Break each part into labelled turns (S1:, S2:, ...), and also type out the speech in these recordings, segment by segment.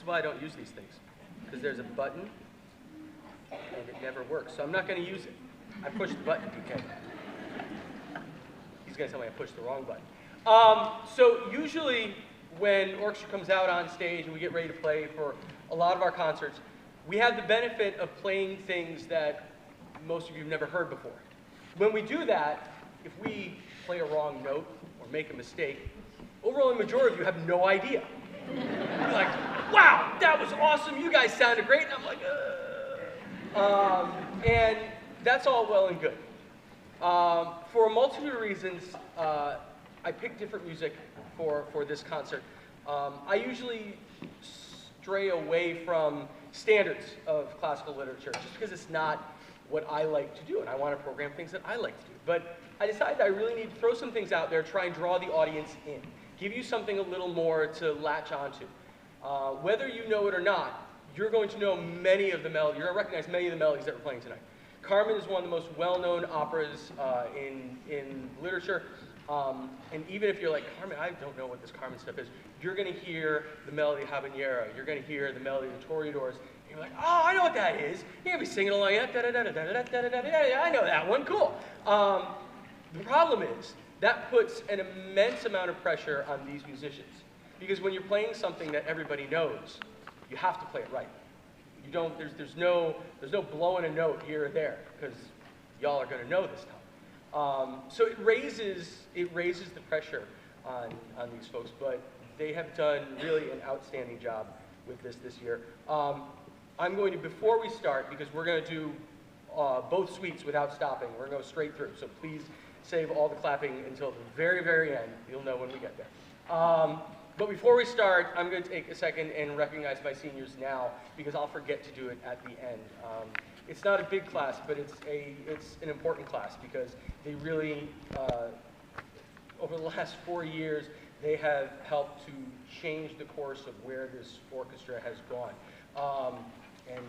S1: of all, I don't use these things because there's a button and it never works. So I'm not going to use it. I pushed the button, DK. He's going to tell me I pushed the wrong button. So usually when orchestra comes out on stage and we get ready to play for a lot of our concerts, we have the benefit of playing things that most of you have never heard before. When we do that, if we play a wrong note or make a mistake, overwhelming majority of you have no idea. You're like, wow, that was awesome, you guys sounded great, and I'm like, and that's all well and good. For a multitude of reasons, I pick different music for this concert. I usually stray away from standards of classical literature just because it's not what I like to do, and I want to program things that I like to do. But I decided I really need to throw some things out there, try and draw the audience in, give you something a little more to latch onto. Whether you know it or not, you're going to know many of the melodies, you're going to recognize many of the melodies that we're playing tonight. Carmen is one of the most well-known operas in literature. And even if you're like, Carmen, I don't know what this Carmen stuff is, you're going to hear the melody Habanera, you're going to hear the melody of the Toreadors, and you're like, oh, I know what that is. You're going to be singing along, I know that one, cool. The problem is, that puts an immense amount of pressure on these musicians. Because when you're playing something that everybody knows, you have to play it right. You don't, there's no blowing a note here or there, because y'all are going to know this time. So it raises the pressure on these folks, but they have done really an outstanding job with this year. I'm going to, before we start, because we're going to do both suites without stopping, we're going to go straight through, so please save all the clapping until the very, very end. You'll know when we get there. But before we start, I'm going to take a second and recognize my seniors now, because I'll forget to do it at the end. It's not a big class, but it's an important class, because they really, over the last 4 years, they have helped to change the course of where this orchestra has gone. And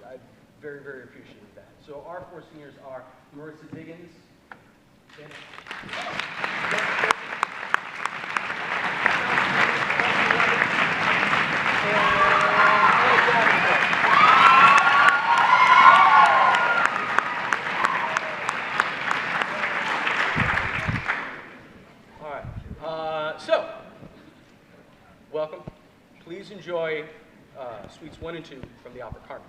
S1: I'm very, very appreciative of that. So our 4 seniors are Marissa Diggins, so, welcome. Please enjoy Suites 1 and 2 from the opera Carmen.